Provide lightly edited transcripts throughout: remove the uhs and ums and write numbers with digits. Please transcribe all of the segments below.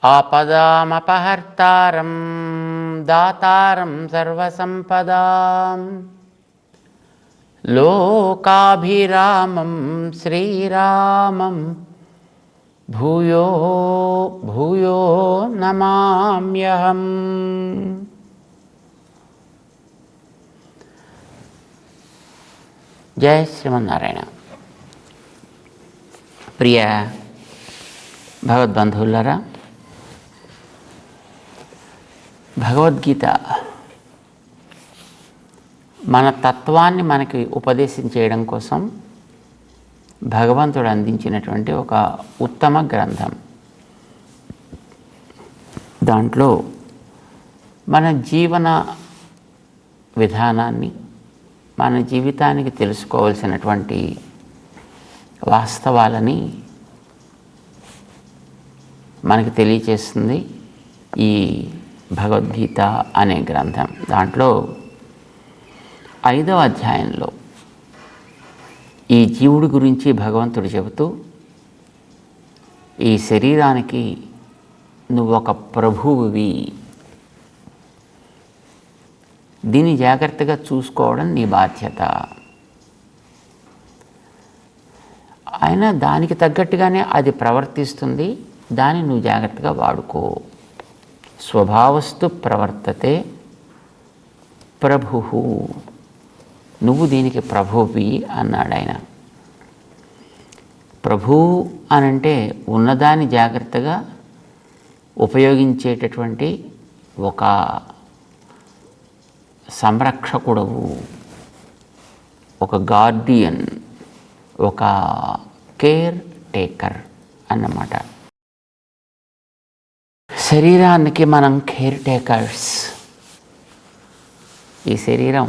ఆపదామపహర్తారం దాతారం సర్వసంపదాం లోకాభిరామం శ్రీరామం భూయో భూయో నమామ్యహం. జయ శ్రీమన్నారాయణ. ప్రియ భగవద్బంధువులారా, భగవద్గీత మన తత్వాన్ని మనకి ఉపదేశం చేయడం కోసం భగవంతుడు అందించినటువంటి ఒక ఉత్తమ గ్రంథం. దాంట్లో మన జీవన విధానాన్ని, మన జీవితానికి తెలుసుకోవాల్సినటువంటి వాస్తవాలని మనకి తెలియచేస్తుంది ఈ భగవద్గీత అనే గ్రంథం. దాంట్లో 5వ అధ్యాయంలో ఈ జీవుడి గురించి భగవంతుడు చెబుతూ, ఈ శరీరానికి నువ్వు ఒక ప్రభువువి, దీన్ని జాగ్రత్తగా చూసుకోవడం నీ బాధ్యత. అయినా దానికి తగ్గట్టుగానే అది ప్రవర్తిస్తుంది, దాన్ని నువ్వు జాగ్రత్తగా వాడుకో. స్వభావస్తు ప్రవర్తతే ప్రభు, నువ్వు దీనికి ప్రభువి అన్నాడు ఆయన. ప్రభు అనంటే ఉన్నదాన్ని జాగ్రత్తగా ఉపయోగించేటటువంటి ఒక సంరక్షకుడవు, ఒక గార్డియన్, ఒక కేర్ టేకర్ అన్నమాట. శరీరానికి మనం కేర్ టేకర్స్. ఈ శరీరం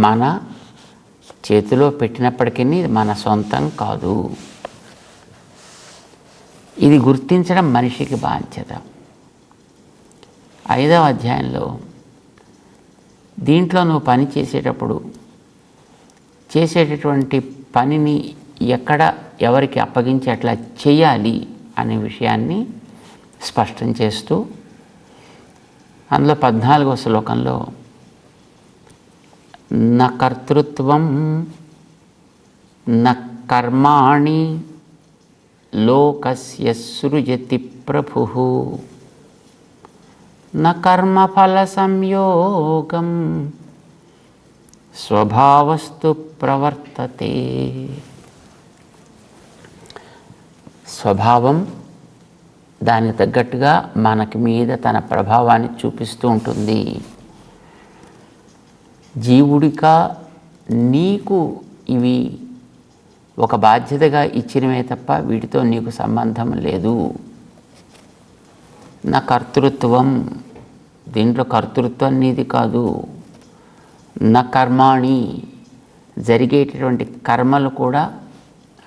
మన చేతిలో పెట్టినప్పటికీ మన సొంతం కాదు. ఇది గుర్తించడం మనిషికి బాధ్యత. 5వ అధ్యాయంలో దీంట్లో నువ్వు పని చేసేటప్పుడు చేసేటటువంటి పనిని ఎక్కడ ఎవరికి అప్పగించి అట్లా చేయాలి అనే విషయాన్ని స్పష్టం చేస్తూ, అందులో 14వ శ్లోకంలో న కర్తృత్వం న కర్మాణి లోకస్య సృజతి ప్రభుః న కర్మఫల సంయోగం స్వభావస్తు ప్రవర్తతే. స్వభావం దానికి తగ్గట్టుగా మనకి మీద తన ప్రభావాన్ని చూపిస్తూ ఉంటుంది. జీవుడిగా నీకు ఇవి ఒక బాధ్యతగా ఇచ్చినవే తప్ప వీటితో నీకు సంబంధం లేదు. నా కర్తృత్వం, దీంట్లో కర్తృత్వం నీది కాదు. నా కర్మాణి, జరిగేటటువంటి కర్మలు కూడా,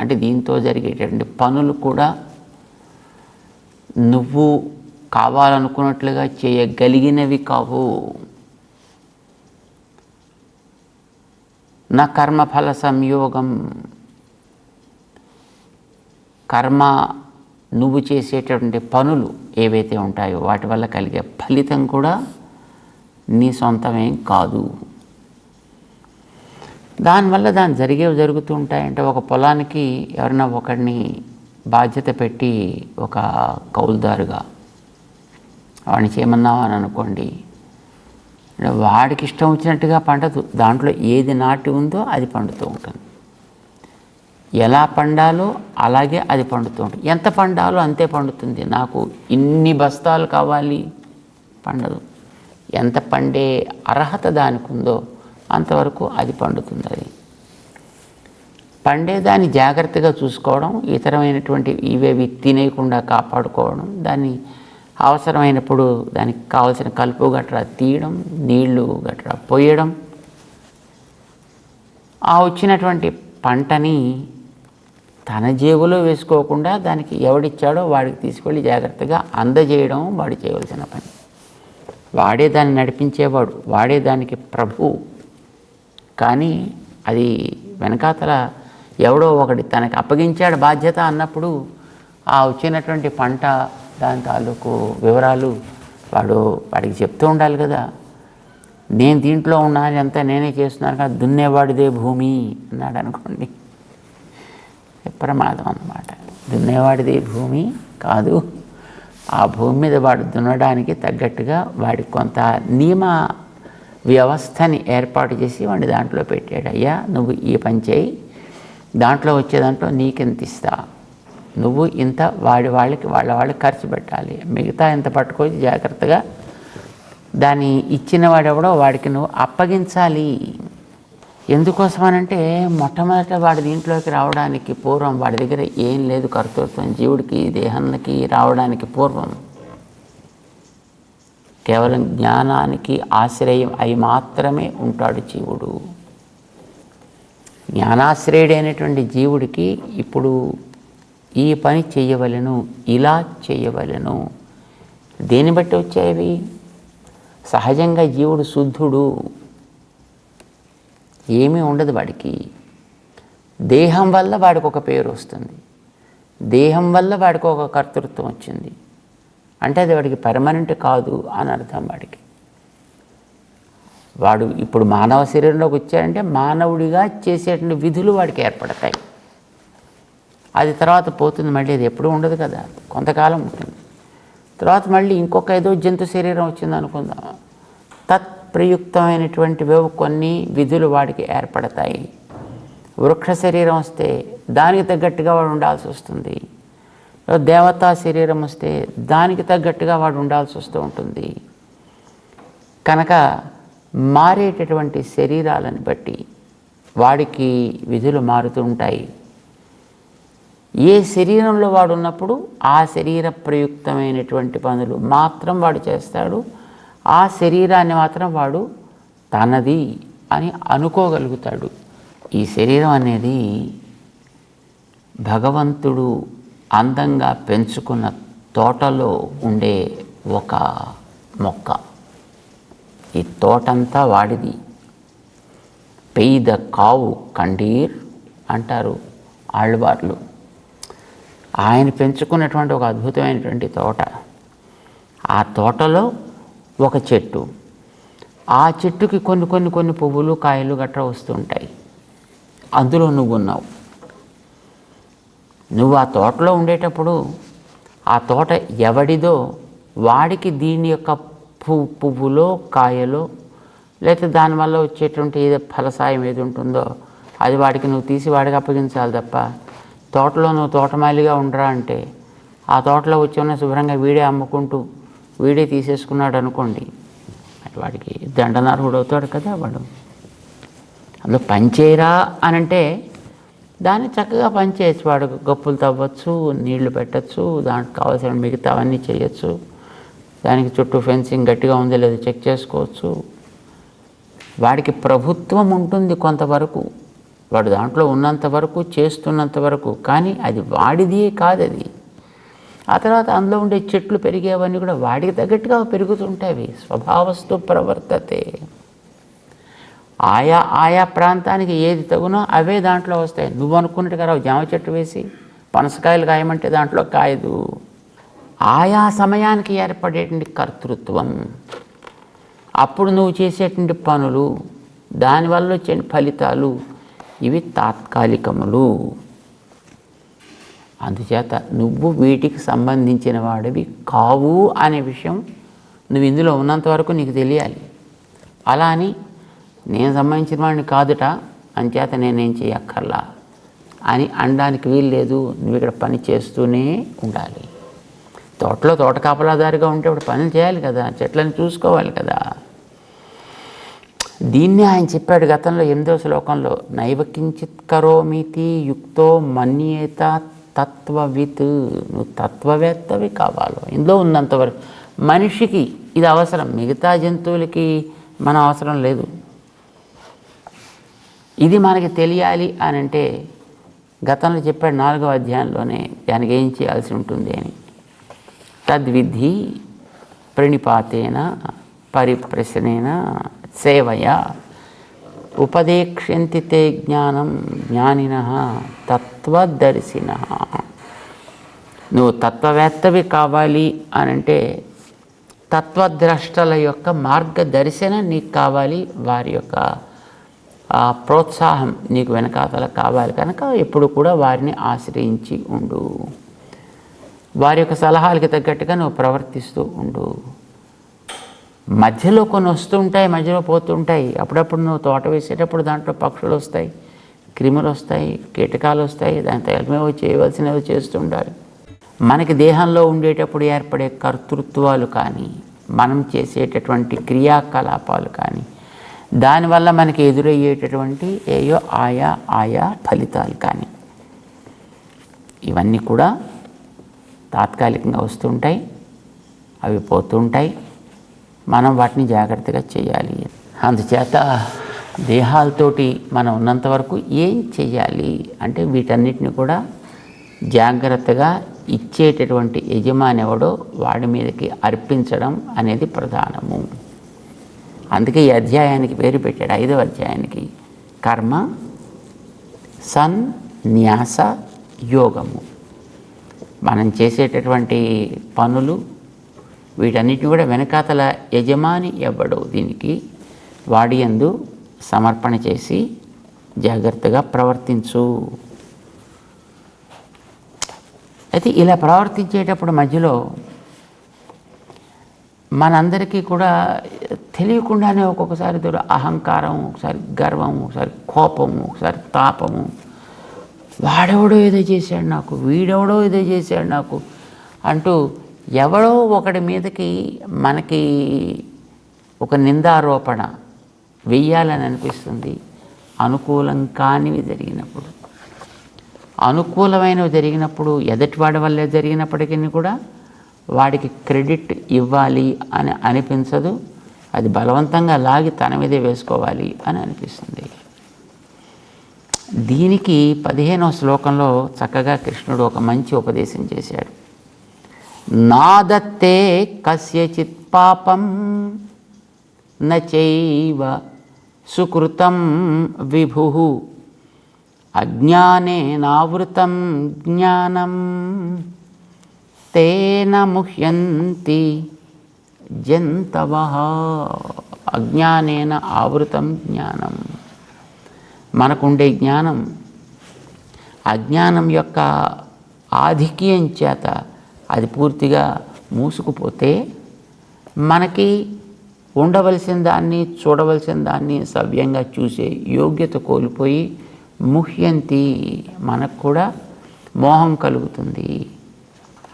అంటే దీంతో జరిగేటటువంటి పనులు కూడా నువ్వు కావాలనుకున్నట్లుగా చేయగలిగినవి కావు. నా కర్మఫల సంయోగం, కర్మ నువ్వు చేసేటటువంటి పనులు ఏవైతే ఉంటాయో వాటి వల్ల కలిగే ఫలితం కూడా నీ సొంతమేం కాదు. దానివల్ల జరుగుతూ ఉంటాయంటే, ఒక పొలానికి ఎవరైనా ఒకడిని బాధ్యత పెట్టి ఒక కౌలుదారుగా వాడిని చేయమన్నావు అని అనుకోండి, వాడికి ఇష్టం వచ్చినట్టుగా పండదు. దాంట్లో ఏది నాటి ఉందో అది పండుతూ ఉంటుంది. ఎలా పండాలో అలాగే అది పండుతూ ఉంటుంది. ఎంత పండాలో అంతే పండుతుంది. నాకు ఇన్ని బస్తాలు కావాలి పండదు. ఎంత పండే అర్హత దానికి ఉందో అంతవరకు అది పండుతుంది. అది పండేదాన్ని జాగ్రత్తగా చూసుకోవడం, ఇతరమైనటువంటి ఇవేవి తినేయకుండా కాపాడుకోవడం, దాన్ని అవసరమైనప్పుడు దానికి కావలసిన కలుపు గట్రా తీయడం, నీళ్లు గట్రా పోయడం, ఆ వచ్చినటువంటి పంటని తన జేబులో వేసుకోకుండా దానికి ఎవడిచ్చాడో వాడికి తీసుకెళ్ళి జాగ్రత్తగా అందజేయడం వాడు చేయవలసిన పని. వాడే దాన్ని నడిపించేవాడు, వాడే దానికి ప్రభువు. కానీ అది వెనకాతల ఎవడో ఒకటి తనకి అప్పగించాడు బాధ్యత అన్నప్పుడు ఆ వచ్చినటువంటి పంట దాని తాలూకు వివరాలు వాడికి చెప్తూ ఉండాలి కదా. నేను దీంట్లో ఉన్నాను, అంతా నేనే చేస్తున్నాను కదా, దున్నేవాడిదే భూమి అన్నాడు అనుకోండి, ప్రమాదం అన్నమాట. దున్నేవాడిదే భూమి కాదు, ఆ భూమి మీద వాడు దున్నడానికి తగ్గట్టుగా వాడికి కొంత నియమ వ్యవస్థని ఏర్పాటు చేసి వాడిని దాంట్లో పెట్టాడు. అయ్యా నువ్వు ఈ పని చేయి, దాంట్లో వచ్చేదాంట్లో నీకెంత ఇస్తా, నువ్వు ఇంత వాళ్ళకి ఖర్చు పెట్టాలి, మిగతా ఇంత పట్టుకొచ్చి జాగ్రత్తగా దాన్ని ఇచ్చిన వాడెవడో వాడికి నువ్వు అప్పగించాలి. ఎందుకోసమనంటే మొట్టమొదట వాడి దీంట్లోకి రావడానికి పూర్వం వాడి దగ్గర ఏం లేదు కర్తృత్వం. జీవుడికి దేహానికి రావడానికి పూర్వం కేవలం జ్ఞానానికి ఆశ్రయం అయి మాత్రమే ఉంటాడు జీవుడు. జ్ఞానాశ్రయుడైనటువంటి జీవుడికి ఇప్పుడు ఈ పని చేయవలెను, ఇలా చేయవలెను. దేన్ని బట్టి వచ్చేవి? సహజంగా జీవుడు శుద్ధుడు, ఏమీ ఉండదు వాడికి. దేహం వల్ల వాడికి ఒక పేరు వస్తుంది, దేహం వల్ల వాడికి ఒక కర్తృత్వం వచ్చింది అంటే అది వాడికి పర్మనెంట్ కాదు అని అర్థం. వాడు ఇప్పుడు మానవ శరీరంలోకి వచ్చాడంటే మానవుడిగా చేసేటువంటి విధులు వాడికి ఏర్పడతాయి. అది తర్వాత పోతుంది, మళ్ళీ అది ఎప్పుడూ ఉండదు కదా, కొంతకాలం ఉంటుంది. తర్వాత మళ్ళీ ఇంకొక ఏదో జంతు శరీరం వచ్చింది అనుకుందాం, తత్ప్రయుక్తమైనటువంటి కొన్ని విధులు వాడికి ఏర్పడతాయి. వృక్ష శరీరం వస్తే దానికి తగ్గట్టుగా వాడు ఉండాల్సి వస్తుంది. దేవతా శరీరం వస్తే దానికి తగ్గట్టుగా వాడు ఉండాల్సి వస్తూ ఉంటుంది. కనుక మారేటటువంటి శరీరాలను బట్టి వాడికి విధులు మారుతూ ఉంటాయి. ఏ శరీరంలో వాడు ఉన్నప్పుడు ఆ శరీర ప్రయుక్తమైనటువంటి పనులు మాత్రం వాడు చేస్తాడు. ఆ శరీరాన్ని మాత్రం వాడు తనది అని అనుకోగలుగుతాడు. ఈ శరీరం అనేది భగవంతుడు అందంగా పెంచుకున్న తోటలో ఉండే ఒక మొక్క. ఈ తోటంతా వాడిది. పెయిద కావు కండీర్ అంటారు ఆళ్వార్లు. ఆయన పెంచుకున్నటువంటి ఒక అద్భుతమైనటువంటి తోట. ఆ తోటలో ఒక చెట్టు, ఆ చెట్టుకి కొన్ని పువ్వులు కాయలు గట్రా వస్తుంటాయి. అందులో నువ్వు ఉన్నావు. నువ్వు ఆ తోటలో ఉండేటప్పుడు ఆ తోట ఎవడిదో వాడికి దీని యొక్క పువ్వులో కాయలో లేకపోతే దానివల్ల వచ్చేటువంటి ఏదో ఫలసాయం ఏది ఉంటుందో అది వాడికి నువ్వు తీసి వాడికి అప్పగించాలి తప్ప, తోటలో నువ్వు తోటమాలిగా ఉండరా అంటే ఆ తోటలో వచ్చి శుభ్రంగా వీడే అమ్ముకుంటూ వీడే తీసేసుకున్నాడు అనుకోండి, అటు వాడికి దండనార్హుడు అవుతాడు కదా. వాడు అందులో పనిచేయరా అనంటే దాన్ని చక్కగా పనిచేయచ్చు. వాడు గప్పులు తవ్వచ్చు, నీళ్లు పెట్టచ్చు, దానికి కావాల్సిన మిగతా అవన్నీ చేయొచ్చు. దానికి చుట్టూ ఫెన్సింగ్ గట్టిగా ఉందో లేదో చెక్ చేసుకోవచ్చు. వాడికి ప్రభుత్వం ఉంటుంది కొంతవరకు, వాడు దాంట్లో ఉన్నంత వరకు, చేస్తున్నంత వరకు. కానీ అది వాడిది కాదు. అది ఆ తర్వాత అందులో ఉండే చెట్లు పెరిగేవన్నీ కూడా వాడికి తగ్గట్టుగా పెరుగుతుంటాయి. స్వభావస్తు ప్రవర్తతే. ఆయా ప్రాంతానికి ఏది తగునో అవే దాంట్లో వస్తాయి. నువ్వు అనుకున్నట్టుగా రావు. జామ చెట్టు వేసి పనసకాయలు కాయమంటే దాంట్లో కాయదు. ఆయా సమయానికి ఏర్పడేటువంటి కర్తృత్వం, అప్పుడు నువ్వు చేసేటువంటి పనులు, దానివల్ల వచ్చే ఫలితాలు ఇవి తాత్కాలికములు. అందుచేత నువ్వు వీటికి సంబంధించిన వాడివి కావు అనే విషయం నువ్వు ఇందులో ఉన్నంత వరకు నీకు తెలియాలి. అలా అని నేను సంబంధించిన వాడిని కాదుట అంచేత నేనేం చేయక్కర్లా అని అనడానికి వీలు లేదు. నువ్వు ఇక్కడ పని చేస్తూనే ఉండాలి. తోటలో తోట కాపలాదారిగా ఉంటే ఇప్పుడు పనులు చేయాలి కదా, చెట్లను చూసుకోవాలి కదా. దీన్నే ఆయన చెప్పాడు గతంలో 8వ శ్లోకంలో, నైవ కించిత్ కరోమితి యుక్తో మన్యేత తత్వవిత్. నువ్వు తత్వవేత్తవి కావాలి. ఇందులో ఉన్నంతవరకు మనిషికి ఇది అవసరం, మిగతా జంతువులకి మన అవసరం లేదు. ఇది మనకి తెలియాలి అని అంటే గతంలో చెప్పాడు 4వ అధ్యాయంలోనే దానికి ఏం చేయాల్సి ఉంటుంది అని. తద్విధి ప్రణిపాతేన పరిప్రశ్నేన సేవయ ఉపదేక్ష్యంతి తే జ్ఞానం జ్ఞానినః తత్వదర్శినః. నువ్వు తత్వవేత్తవి కావాలి అనంటే తత్వద్రష్టల యొక్క మార్గదర్శనం నీకు కావాలి, వారి యొక్క ప్రోత్సాహం నీకు వెనకాతల కావాలి. కనుక ఎప్పుడు కూడా వారిని ఆశ్రయించి ఉండు, వారి యొక్క సలహాలకి తగ్గట్టుగా నువ్వు ప్రవర్తిస్తూ ఉండు. మధ్యలో కొన్ని వస్తుంటాయి, మధ్యలో పోతుంటాయి. అప్పుడప్పుడు నువ్వు తోట వేసేటప్పుడు దాంట్లో పక్షులు వస్తాయి, క్రిములు వస్తాయి, కీటకాలు వస్తాయి. దాని తగిలిమేవో చేయవలసినవి చేస్తూ ఉండాలి. మనకి దేహంలో ఉండేటప్పుడు ఏర్పడే కర్తృత్వాలు కానీ, మనం చేసేటటువంటి క్రియాకలాపాలు కానీ, దానివల్ల మనకి ఎదురయ్యేటటువంటి ఆయా ఫలితాలు కానీ, ఇవన్నీ కూడా తాత్కాలికంగా వస్తుంటాయి, అవి పోతుంటాయి. మనం వాటిని జాగ్రత్తగా చేయాలి. అందుచేత దేహాలతోటి మనం ఉన్నంత వరకు ఏం చెయ్యాలి అంటే వీటన్నిటిని కూడా జాగ్రత్తగా ఇచ్చేటటువంటి యజమాని ఎవడో వాడి మీదకి అర్పించడం అనేది ప్రధానము. అందుకే ఈ అధ్యాయానికి పేరు పెట్టాడు, 5వ అధ్యాయానికి కర్మ సన్యాస యోగము. మనం చేసేటటువంటి పనులు వీటన్నిటిని కూడా వెనకాతల యజమాని ఎవడో దీనికి వాడి యందు సమర్పణ చేసి జాగ్రత్తగా ప్రవర్తించు. అయితే ఇలా ప్రవర్తించేటప్పుడు మధ్యలో మనందరికీ కూడా తెలియకుండానే ఒక్కొక్కసారి అహంకారం, ఒకసారి గర్వం, ఒకసారి కోపము, ఒకసారి తాపము, వాడెవడో ఏదో చేశాడు నాకు, వీడెవడో ఏదో చేశాడు నాకు అంటూ ఎవడో ఒకడి మీదకి మనకి ఒక నిందారోపణ వెయ్యాలని అనిపిస్తుంది. అనుకూలం కానివి జరిగినప్పుడు, అనుకూలమైనవి జరిగినప్పుడు ఎదటివాడి వల్లే జరిగినప్పటికీ కూడా వాడికి క్రెడిట్ ఇవ్వాలి అని అనిపించదు. అది బలవంతంగా లాగి తన మీదే వేసుకోవాలి అని అనిపిస్తుంది. దీనికి 15వ శ్లోకంలో చక్కగా కృష్ణుడు ఒక మంచి ఉపదేశం చేశాడు. నాదత్తే కస్యచిత్ పాపం నచైవ సుకృతం విభుః అజ్ఞానేనావృతం జ్ఞానం తేన ముహ్యంతి జంతవః. అజ్ఞానేన ఆవృతం జ్ఞానం. మనకుండే జ్ఞానం అజ్ఞానం యొక్క ఆధిక్యం చేత అది పూర్తిగా మూసుకుపోతే మనకి ఉండవలసిన దాన్ని, చూడవలసిన దాన్ని సవ్యంగా చూసే యోగ్యత కోల్పోయి ముహ్యంతి, మనకు కూడా మోహం కలుగుతుంది.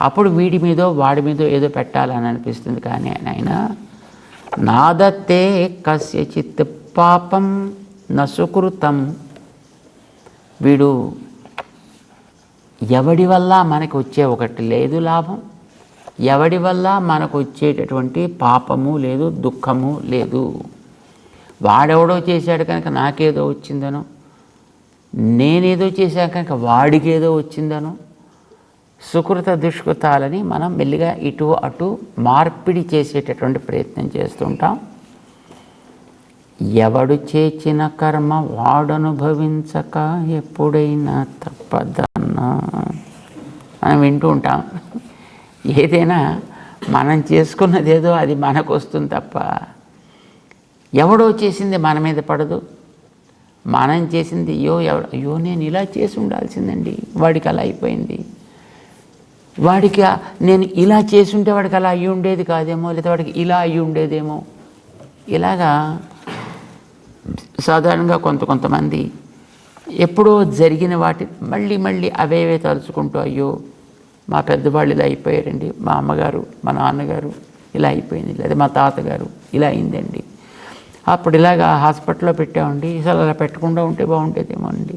అప్పుడు వీడి మీదో వాడి మీదో ఏదో పెట్టాలని అనిపిస్తుంది. కానీ ఆయన నాదత్తే కస్యచిత్ పాపం న సుకృతం. వీడు ఎవడి వల్ల మనకు వచ్చే ఒకటి లేదు లాభం, ఎవడి వల్ల మనకు వచ్చేటటువంటి పాపము లేదు, దుఃఖము లేదు. వాడెవడో చేశాడు కనుక నాకేదో వచ్చిందనో, నేనేదో చేశాను కనుక వాడికి ఏదో వచ్చిందనో, సుకృత దుష్కృతాలని మనం మెల్లిగా ఇటు అటు మార్పిడి చేసేటటువంటి ప్రయత్నం చేస్తుంటాం. ఎవడు చేసిన కర్మ వాడనుభవించక ఎప్పుడైనా తప్పదన్నా మనం వింటూ ఉంటాం. ఏదైనా మనం చేసుకున్నదేదో అది మనకు వస్తుంది తప్ప ఎవడో చేసింది మన మీద పడదు. మనం చేసింది అయ్యో నేను ఇలా చేసి ఉండాల్సిందండి, వాడికి అలా అయిపోయింది, వాడికి నేను ఇలా చేసి ఉంటే వాడికి అలా అయ్యి ఉండేది కాదేమో, లేదా వాడికి ఇలా అయ్యి ఉండేదేమో. ఇలాగా సాధారణంగా కొంతమంది ఎప్పుడో జరిగిన వాటి మళ్ళీ అవేవే తలుచుకుంటూ అయ్యో మా పెద్దవాళ్ళు ఇలా అయిపోయారండి, మా అమ్మగారు మా నాన్నగారు ఇలా అయిపోయింది, లేదా మా తాతగారు ఇలా అయిందండి, అప్పుడు ఇలాగా హాస్పిటల్లో పెట్టామండి, అసలు అలా పెట్టకుండా ఉంటే బాగుండేదేమో అండి,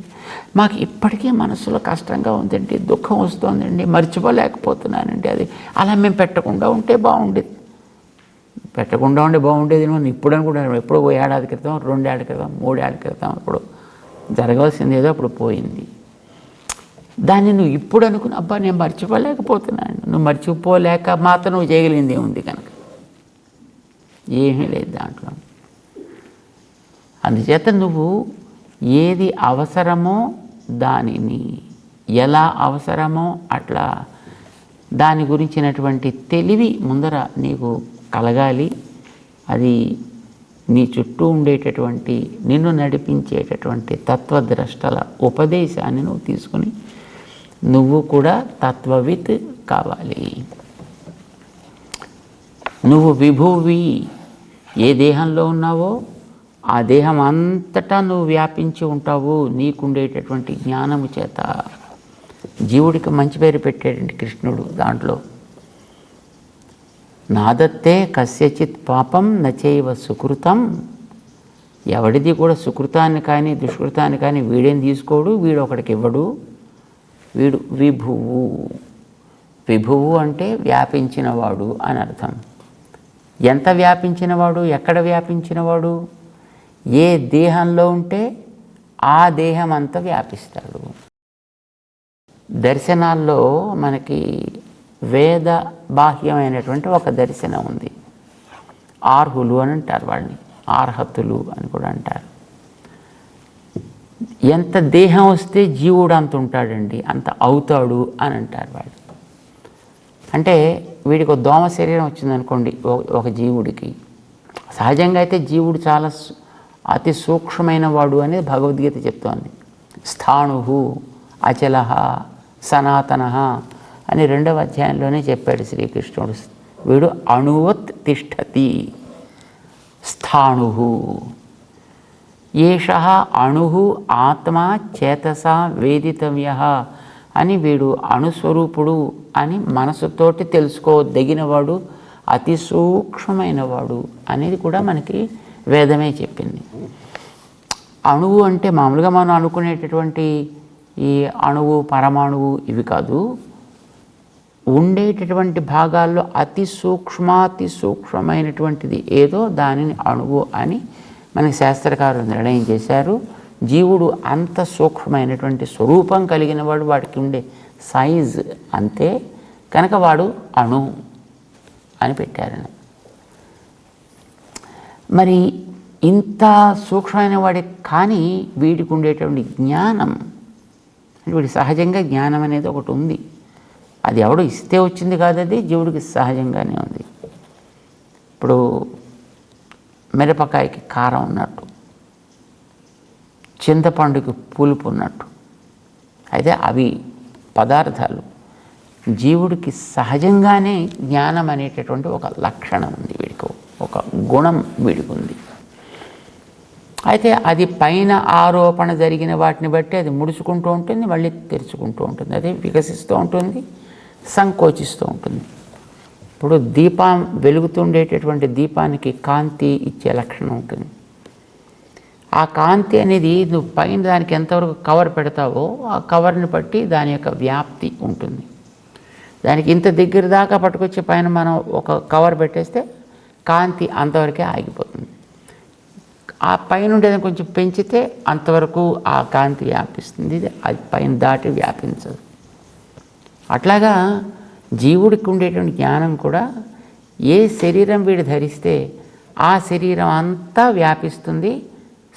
మాకు ఇప్పటికీ మనసులో కష్టంగా ఉందండి, దుఃఖం వస్తుందండి, మర్చిపోలేకపోతున్నానండి, అది అలా మేము పెట్టకుండా ఉంటే బాగుండేది, పెట్టకుండా ఉంటే బాగుండేదేమో ఇప్పుడు అనుకుంటాను. ఎప్పుడో 1 ఏడాది క్రితం, 2 ఏళ్ళ క్రితం, 3 ఏళ్ళ క్రితం అప్పుడు జరగవలసింది ఏదో అప్పుడు పోయింది. దాన్ని నువ్వు ఇప్పుడు అనుకుని అబ్బా నేను మర్చిపోలేకపోతున్నాను. నువ్వు మర్చిపోలేక మాత్రం నువ్వు చేయగలిగింది ఏముంది కనుక? ఏమీ లేదు దాంట్లో. అందుచేత నువ్వు ఏది అవసరమో దానిని, ఎలా అవసరమో అట్లా దాని గురించినటువంటి తెలివి ముందర నీకు కలగాలి. అది నీ చుట్టూ ఉండేటటువంటి నిన్ను నడిపించేటటువంటి తత్వద్రష్టల ఉపదేశాన్ని నువ్వు తీసుకుని నువ్వు కూడా తత్వవిత్ కావాలి. నువ్వు విభువి, ఏ దేహంలో ఉన్నావో ఆ దేహం అంతటా నువ్వు వ్యాపించి ఉంటావు నీకుండేటటువంటి జ్ఞానము చేత. జీవుడికి మంచి పేరు పెట్టేటటువంటి కృష్ణుడు దాంట్లో, నాదత్తే కస్యచిత్ పాపం నచైవ సుకృతం. ఎవడిది కూడా సుకృతాన్ని కానీ దుష్కృతాన్ని కానీ వీడేం తీసుకోడు, వీడు ఒకడికి ఇవ్వడు. వీడు విభువు. విభువు అంటే వ్యాపించినవాడు అని అర్థం. ఎంత వ్యాపించినవాడు, ఎక్కడ వ్యాపించినవాడు? ఏ దేహంలో ఉంటే ఆ దేహం అంతా వ్యాపిస్తాడు. దర్శనాల్లో మనకి వేద బాహ్యమైనటువంటి ఒక దర్శనం ఉంది. ఆర్హులు అని అంటారు వాళ్ళని, ఆర్హతులు అని కూడా అంటారు. ఎంత దేహం వస్తే జీవుడు అంత ఉంటాడండి, అంత అవుతాడు అని అంటారు వాళ్ళు. అంటే వీడికి ఒక దోమ శరీరం వచ్చిందనుకోండి ఒక జీవుడికి, సహజంగా అయితే జీవుడు చాలా అతి సూక్ష్మమైన వాడు అనేది భగవద్గీత చెప్తోంది. స్థాణు అచల సనాతన అని 2వ అధ్యాయంలోనే చెప్పాడు శ్రీకృష్ణుడు. వీడు అణువత్ తిష్టతి స్థాణు. ఏష అణు ఆత్మా చేతసా వేదితవ్య అని వీడు అణుస్వరూపుడు అని మనసుతోటి తెలుసుకోదగినవాడు, అతి సూక్ష్మమైనవాడు అనేది కూడా మనకి వేదమే చెప్పింది. అణువు అంటే మామూలుగా మనం అనుకునేటటువంటి ఈ అణువు పరమాణువు ఇవి కాదు. ఉండేటటువంటి భాగాల్లో అతి సూక్ష్మాతి సూక్ష్మమైనటువంటిది ఏదో దానిని అణువు అని మనకి శాస్త్రకారులు నిర్ణయం చేశారు. జీవుడు అంత సూక్ష్మమైనటువంటి స్వరూపం కలిగిన వాడు, వాడికి ఉండే సైజ్ అంతే కనుక వాడు అణు అని పెట్టారని. మరి ఇంత సూక్ష్మమైన వాడి కానీ వీడికి ఉండేటువంటి జ్ఞానం అంటే వీడి సహజంగా జ్ఞానం అనేది ఒకటి ఉంది. అది ఎవడో ఇస్తే వచ్చింది కాదు, అది జీవుడికి సహజంగానే ఉంది. ఇప్పుడు మిరపకాయకి కారం ఉన్నట్టు, చింతపండుకి పులుపు ఉన్నట్టు, అయితే అవి పదార్థాలు. జీవుడికి సహజంగానే జ్ఞానం అనేటటువంటి ఒక లక్షణం ఉంది, వీడికి ఒక గుణం వీడికి ఉంది. అయితే అది పైన ఆరోపణ జరిగిన వాటిని బట్టి అది ముడుచుకుంటూ ఉంటుంది, మళ్ళీ తెరుచుకుంటూ ఉంటుంది, అది వికసిస్తూ ఉంటుంది, సంకోచిస్తూ ఉంటుంది. ఇప్పుడు దీపం వెలుగుతుండేటటువంటి దీపానికి కాంతి ఇచ్చే లక్షణం ఉంటుంది. ఆ కాంతి అనేది నువ్వు పైన దానికి ఎంతవరకు కవర్ పెడతావో ఆ కవర్ని బట్టి దాని యొక్క వ్యాప్తి ఉంటుంది. దానికి ఇంత దగ్గర దాకా పట్టుకొచ్చి పైన మనం ఒక కవర్ పెట్టేస్తే కాంతి అంతవరకే ఆగిపోతుంది. ఆ పైన ఉండేదాన్ని కొంచెం పెంచితే అంతవరకు ఆ కాంతి వ్యాపిస్తుంది, అది పైన దాటి వ్యాపించదు. అట్లాగా జీవుడికి ఉండేటువంటి జ్ఞానం కూడా ఏ శరీరం వీడు ధరిస్తే ఆ శరీరం అంతా వ్యాపిస్తుంది.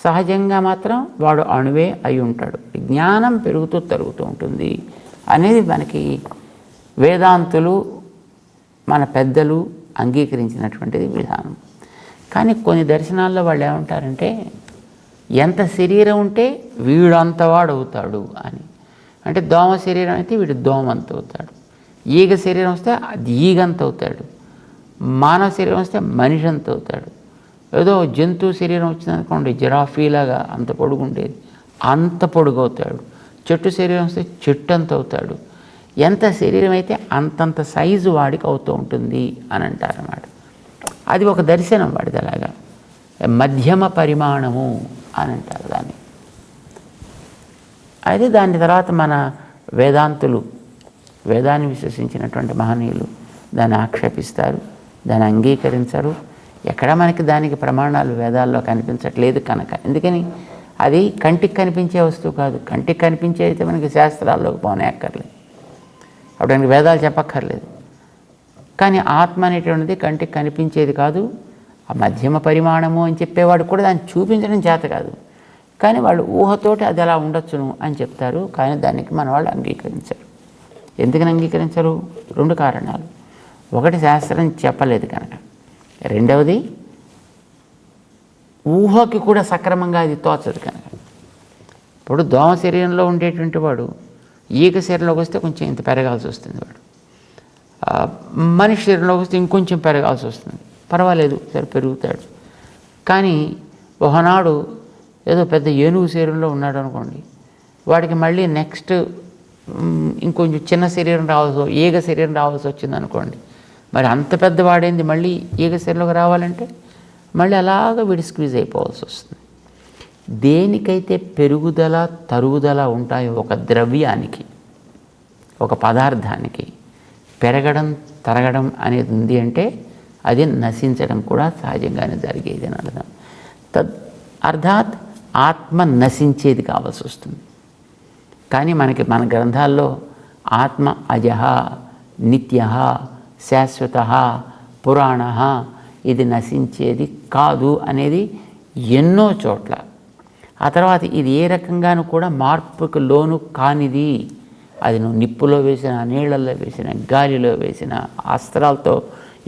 సహజంగా మాత్రం వాడు అణువే అయి ఉంటాడు. జ్ఞానం పెరుగుతూ తరుగుతూ ఉంటుంది అనేది మనకి వేదాంతులు మన పెద్దలు అంగీకరించినటువంటిది విధానం. కానీ కొన్ని దర్శనాల్లో వాళ్ళు ఏమంటారంటే ఎంత శరీరం ఉంటే వీడు అంతవాడు అవుతాడు అని. అంటే దోమ శరీరం అయితే వీడు దోమ అంత అవుతాడు, ఈగ శరీరం వస్తే అది ఈగంత అవుతాడు, మానవ శరీరం వస్తే మనిషి అంత అవుతాడు. ఏదో జంతువు శరీరం వచ్చిందనుకోండి, జిరాఫీలాగా అంత పొడుగుండేది అంత పొడుగు అవుతాడు. చెట్టు శరీరం వస్తే చెట్టు అంత అవుతాడు. ఎంత శరీరం అయితే అంతంత సైజు వాడికి అవుతూ ఉంటుంది అని అంటారన్నమాట. అది ఒక దర్శనం వాడిది. అలాగా మధ్యమ పరిమాణము అని అంటారు దాన్ని. అయితే దాని తర్వాత మన వేదాంతులు, వేదాన్ని విశ్వసించినటువంటి మహనీయులు దాన్ని ఆక్షేపిస్తారు, దాన్ని అంగీకరించరు. ఎక్కడ మనకి దానికి ప్రమాణాలు వేదాల్లో కనిపించట్లేదు కనుక. ఎందుకని అది కంటికి కనిపించే వస్తువు కాదు. కంటికి కనిపించే అయితే మనకి శాస్త్రాల్లోకి పోనేక్కర్లేదు, అప్పుడు మనకి వేదాలు చెప్పక్కర్లేదు. కానీ ఆత్మ అనేటువంటిది కంటికి కనిపించేది కాదు. ఆ మధ్యమ పరిమాణము అని చెప్పేవాడు కూడా దాన్ని చూపించడం చేత కాదు. కానీ వాళ్ళు ఊహతోటి అది అలా ఉండొచ్చును అని చెప్తారు, కానీ దానికి మన వాళ్ళు అంగీకరించారు. ఎందుకని అంగీకరించరు? 2 కారణాలు. ఒకటి, శాస్త్రం చెప్పలేదు కనుక. రెండవది, ఊహకి కూడా సక్రమంగా అది తోచదు కనుక. ఇప్పుడు దోమ శరీరంలో ఉండేటువంటి వాడు ఈగ శరీరంలోకి వస్తే కొంచెం ఇంత పెరగాల్సి వస్తుంది, వాడు మనిషి శరీరంలోకి వస్తే ఇంకొంచెం పెరగాల్సి వస్తుంది. పర్వాలేదు, సరే పెరుగుతాడు. కానీ ఒకనాడు ఏదో పెద్ద ఏనుగు శరీరంలో ఉన్నాడు అనుకోండి, వాడికి మళ్ళీ నెక్స్ట్ ఇంకొంచెం చిన్న శరీరం రావాల్సి, ఈగ శరీరం రావాల్సి వచ్చింది అనుకోండి, మరి అంత పెద్దవాడైంది మళ్ళీ ఈగ శరీరంలోకి రావాలంటే మళ్ళీ అలాగ వీడి స్క్వీజ్ అయిపోవాల్సి వస్తుంది. దేనికైతే పెరుగుదల తరుగుదల ఉంటాయో ఒక ద్రవ్యానికి, ఒక పదార్థానికి పెరగడం తరగడం అనేది ఉంది అంటే అది నశించడం కూడా సహజంగానే జరిగేది అని అర్థం. అర్థాత్ ఆత్మ నశించేది కావాల్సి వస్తుంది. కానీ మన గ్రంథాల్లో ఆత్మ అజహ, నిత్య, శాశ్వత, పురాణ, ఇది నశించేది కాదు అనేది ఎన్నో చోట్ల. ఆ తర్వాత ఇది ఏ రకంగానూ కూడా మార్పుకు లోను కానిది. అది నువ్వు నిప్పులో వేసిన, నీళ్ళల్లో వేసిన, గాలిలో వేసిన, అస్త్రాలతో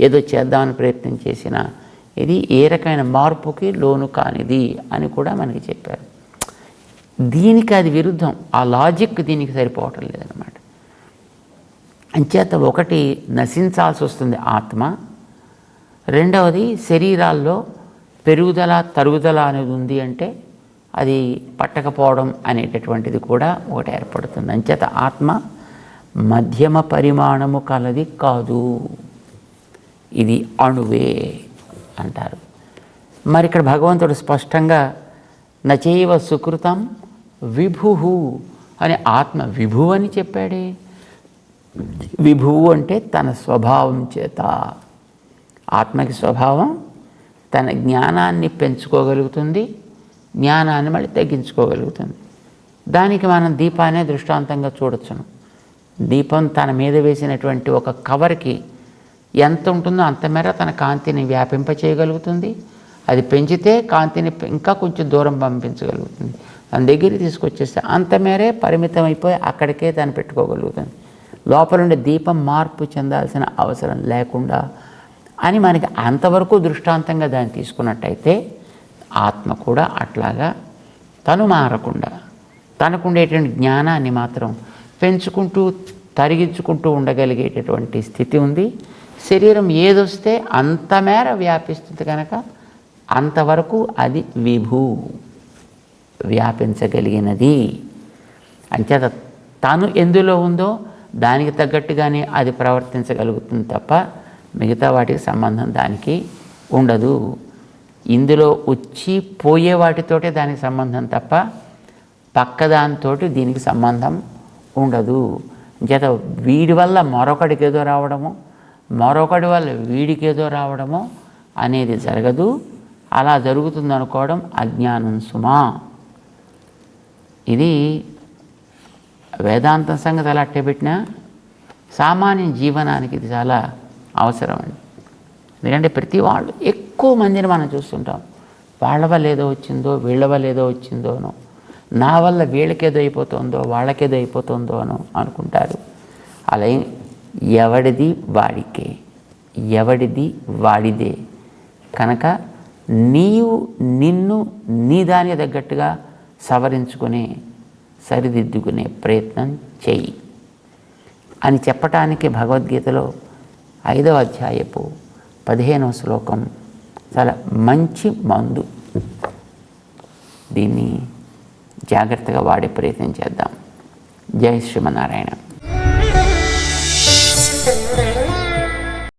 ఏదో చేద్దామని ప్రయత్నం చేసిన, ఇది ఏ రకమైన మార్పుకి లోను కానిది అని కూడా మనకి చెప్పారు. దీనికి అది విరుద్ధం. ఆ లాజిక్ దీనికి సరిపోవటం లేదన్నమాట. అంచేత ఒకటి నశించాల్సి వస్తుంది ఆత్మ. రెండవది శరీరాల్లో పెరుగుదల తరుగుదల అనేది ఉంది అంటే అది పట్టకపోవడం అనేటటువంటిది కూడా ఒకటి ఏర్పడుతుంది. అంచేత ఆత్మ మధ్యమ పరిమాణము కలది కాదు, ఇది అణువే అంటారు. మరి ఇక్కడ భగవంతుడు స్పష్టంగా నచైవ సుకృతం విభు అని ఆత్మ విభు అని చెప్పాడే. విభువు అంటే తన స్వభావం చేత. ఆత్మకి స్వభావం తన జ్ఞానాన్ని పెంచుకోగలుగుతుంది, జ్ఞానాన్ని మళ్ళీ తగ్గించుకోగలుగుతుంది. దానికి మనం దీపాన్ని దృష్టాంతంగా చూడొచ్చును. దీపం తన మీద వేసినటువంటి ఒక కవర్కి ఎంత ఉంటుందో అంత మేర తన కాంతిని వ్యాపింపచేయగలుగుతుంది. అది పెంచితే కాంతిని ఇంకా కొంచెం దూరం పంపించగలుగుతుంది. తన దగ్గరికి తీసుకొచ్చేస్తే అంత మేరే పరిమితం అయిపోయి అక్కడికే దాన్ని పెట్టుకోగలుగుతుంది. లోపల ఉండే దీపం మార్పు చెందాల్సిన అవసరం లేకుండా అని మనకి అంతవరకు దృష్టాంతంగా దాన్ని తీసుకున్నట్టయితే ఆత్మ కూడా అట్లాగా తను మారకుండా తనకుండేటువంటి జ్ఞానాన్ని మాత్రం పెంచుకుంటూ తరిగించుకుంటూ ఉండగలిగేటటువంటి స్థితి ఉంది. శరీరం ఏదొస్తే అంత మేర వ్యాపిస్తుంది కనుక అంతవరకు అది విభూ, వ్యాపించగలిగినది. అంచేత తను ఎందులో ఉందో దానికి తగ్గట్టుగానే అది ప్రవర్తించగలుగుతుంది తప్ప మిగతా వాటికి సంబంధం దానికి ఉండదు. ఇందులో వచ్చి పోయే వాటితోటే దానికి సంబంధం తప్ప పక్కదానితో దీనికి సంబంధం ఉండదు. చేత వీడి వల్ల మరొకడికి ఏదో రావడము, మరొకడి వల్ల వీడికి ఏదో రావడము అనేది జరగదు. అలా జరుగుతుంది అనుకోవడం అజ్ఞానం సుమా. ఇది వేదాంతం సంగతి అలా అట్టబెట్టినా సామాన్య జీవనానికి ఇది చాలా అవసరం అండి. ఎందుకంటే ప్రతి వాళ్ళు ఎక్కువ మందిని మనం చూస్తుంటాం. వాళ్ళ వల్ల ఏదో వచ్చిందో, వీళ్ళ వల్ల ఏదో వచ్చిందోనో, నా వల్ల వీళ్ళకేదో అయిపోతుందో, వాళ్ళకేదో అయిపోతుందో అనో అనుకుంటారు. అలా ఎవడిది వాడికే, ఎవడిది వాడిదే. కనుక నీవు నిన్ను నీ దానికి తగ్గట్టుగా సవరించుకునే సరిదిద్దుకునే ప్రయత్నం చెయ్యి అని చెప్పటానికి భగవద్గీతలో 5వ అధ్యాయపు 15వ శ్లోకం చాలా మంచి మందు. దీన్ని జాగ్రత్తగా వాడే ప్రయత్నం చేద్దాం. జై శ్రీమన్నారాయణ.